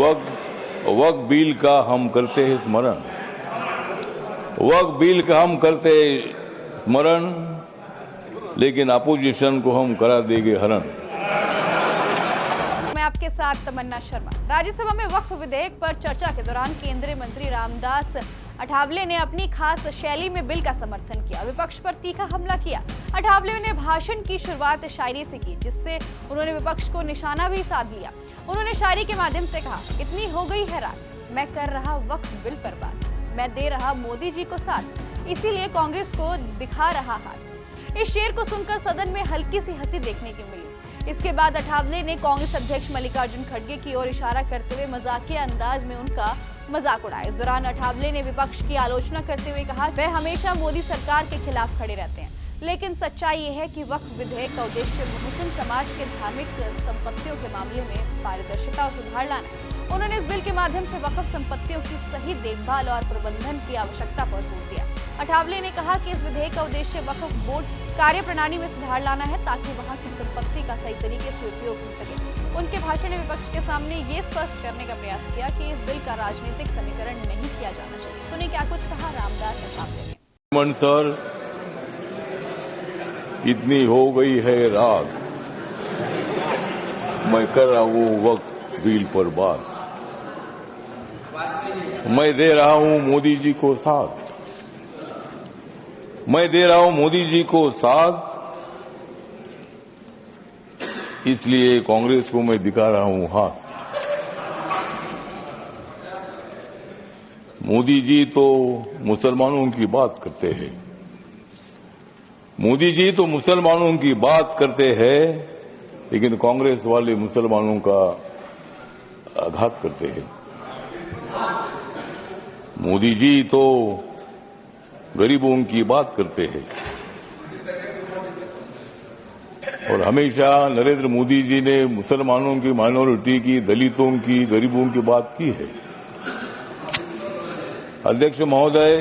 वक्त बिल का हम करते हैं स्मरण, वक्त बिल का हम करते हैं स्मरण, लेकिन अपोजिशन को हम करा देंगे हरण। मैं आपके साथ तमन्ना शर्मा। राज्यसभा में वक्फ विधेयक पर चर्चा के दौरान केंद्रीय मंत्री रामदास अठावले ने अपनी खास शैली में बिल का समर्थन किया, विपक्ष पर तीखा हमला किया। अठावले ने भाषण की शुरुआत शायरी से की, जिससे उन्होंने विपक्ष को निशाना भी साध लिया। उन्होंने शायरी के माध्यम से कहा, इतनी हो गई है रात, मैं कर रहा वक्फ बिल पर बात, मैं दे रहा मोदी जी को साथ, इसीलिए कांग्रेस को दिखा रहा हाथ। इस शेर को सुनकर सदन में हल्की सी हंसी देखने की मिली। इसके बाद अठावले ने कांग्रेस अध्यक्ष मल्लिकार्जुन खड़गे की ओर इशारा करते हुए मजाकिया अंदाज में उनका मजाक उड़ाया। इस दौरान अठावले ने विपक्ष की आलोचना करते हुए कहा, वह हमेशा मोदी सरकार के खिलाफ खड़े रहते हैं, लेकिन सच्चाई ये है कि वक्फ विधेयक का उद्देश्य मुस्लिम समाज के धार्मिक संपत्तियों के मामले में पारदर्शिता और सुधार लाना है। उन्होंने इस बिल के माध्यम से वक्फ संपत्तियों की सही देखभाल और प्रबंधन की आवश्यकता पर जोर दिया। अठावले ने कहा कि इस विधेयक का उद्देश्य वक्फ बोर्ड कार्यप्रणाली में सुधार लाना है, ताकि वहां की संपत्ति का सही तरीके से उपयोग हो सके। उनके भाषण में विपक्ष के सामने ये स्पष्ट करने का प्रयास किया कि इस बिल का राजनीतिक समीकरण नहीं किया जाना चाहिए। सुनिए क्या कुछ कहा रामदास अठावले ने। सर, इतनी हो गई है रात, मैं कर रहा हूं वक्त बिल पर बात, मैं दे रहा हूं मोदी जी को साथ, मैं दे रहा हूं मोदी जी को साथ, इसलिए कांग्रेस को मैं दिखा रहा हूं हाथ। मोदी जी तो मुसलमानों की बात करते हैं, मोदी जी तो मुसलमानों की बात करते हैं, लेकिन कांग्रेस वाले मुसलमानों का आघात करते हैं। मोदी जी तो गरीबों की बात करते हैं और हमेशा नरेंद्र मोदी जी ने मुसलमानों की, माइनॉरिटी की, दलितों की, गरीबों की बात की है। अध्यक्ष महोदय,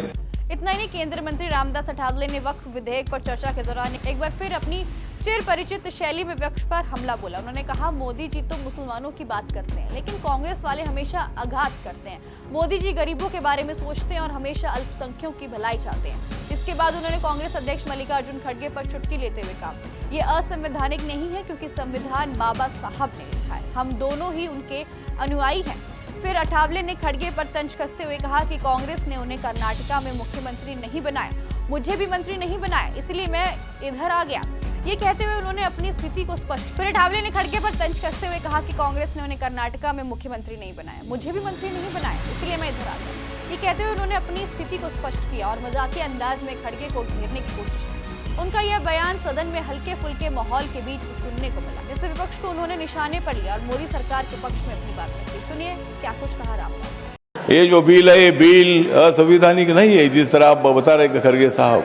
इतना ही नहीं, केंद्रीय मंत्री रामदास अठावले ने वक्फ विधेयक पर चर्चा के दौरान एक बार फिर अपनी चिर परिचित शैली में विपक्ष पर हमला बोला। उन्होंने कहा, मोदी जी तो मुसलमानों की बात करते हैं, लेकिन कांग्रेस वाले हमेशा आघात करते हैं। मोदी जी गरीबों के बारे में सोचते हैं और हमेशा अल्पसंख्यकों की भलाई चाहते हैं। इसके बाद उन्होंने कांग्रेस अध्यक्ष मल्लिकार्जुन खड़गे पर चुटकी लेते हुए कहा, ये असंवैधानिक नहीं है, क्योंकि संविधान बाबा साहब ने लिखा है, हम दोनों ही उनके अनुयायी हैं। फिर अठावले ने खड़गे पर तंज कसते हुए कहा कि कांग्रेस ने उन्हें कर्नाटका में मुख्यमंत्री नहीं बनाया, मुझे भी मंत्री नहीं बनाया, इसलिए मैं इधर आ गया। ये कहते हुए उन्होंने अपनी स्थिति को स्पष्ट। फिर अठावले ने खड़गे पर तंज कसते हुए कहा कि कांग्रेस ने उन्हें कर्नाटका में मुख्यमंत्री नहीं बनाया, मुझे भी मंत्री नहीं बनाया, इसलिए मैं इधर आ गया। ये कहते हुए उन्होंने अपनी स्थिति को स्पष्ट किया और मजाकिया अंदाज में खड़गे को घेरने की कोशिश की। उनका यह बयान सदन में हल्के फुल्के माहौल के बीच सुनने को मिला, जिससे विपक्ष को उन्होंने निशाने पर लिया और मोदी सरकार के पक्ष में अपनी बात रखी। सुनिए क्या कुछ कहा रामदास। ये जो बिल है, ये बिल असंवैधानिक नहीं है, जिस तरह आप बता रहे खड़गे साहब।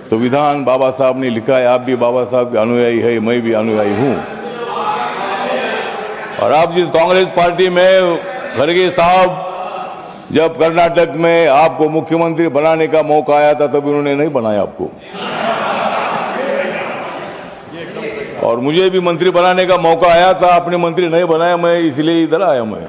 संविधान बाबा साहब ने लिखा है, आप भी बाबा साहब के अनुयायी है, मैं भी अनुयायी हूं। और आप जिस कांग्रेस पार्टी में खड़गे साहब, जब कर्नाटक में आपको मुख्यमंत्री बनाने का मौका आया था, तभी उन्होंने नहीं बनाया आपको, और मुझे भी मंत्री बनाने का मौका आया था, आपने मंत्री नहीं बनाया, मैं इसलिए इधर आया। मैं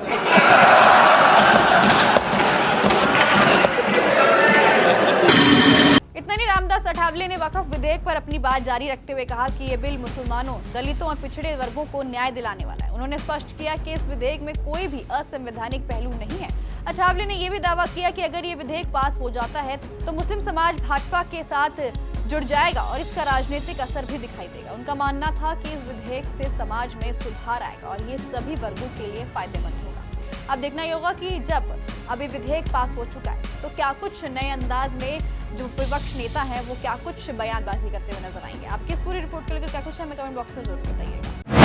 अठावले ने वक्फ विधेयक पर अपनी बात जारी रखते हुए कहा कि यह बिल मुसलमानों, दलितों और पिछड़े वर्गों को न्याय दिलाने वाला है। उन्होंने स्पष्ट किया कि इस विधेयक में कोई भी असंवैधानिक पहलू नहीं है। अठावले ने यह भी दावा किया कि अगर ये विधेयक पास हो जाता है तो मुस्लिम समाज भाजपा के साथ जुड़ जाएगा और इसका राजनीतिक असर भी दिखाई देगा। उनका मानना था कि इस विधेयक से समाज में सुधार आएगा और ये सभी वर्गों के लिए फायदेमंद होगा। अब देखना ही होगा कि जब अभी विधेयक पास हो चुका है तो क्या कुछ नए अंदाज में जो विपक्ष नेता हैं वो क्या कुछ बयानबाजी करते हुए नजर आएंगे। आपकी इस पूरी रिपोर्ट को लेकर क्या कुछ है, हमें कमेंट बॉक्स में जरूर बताइएगा।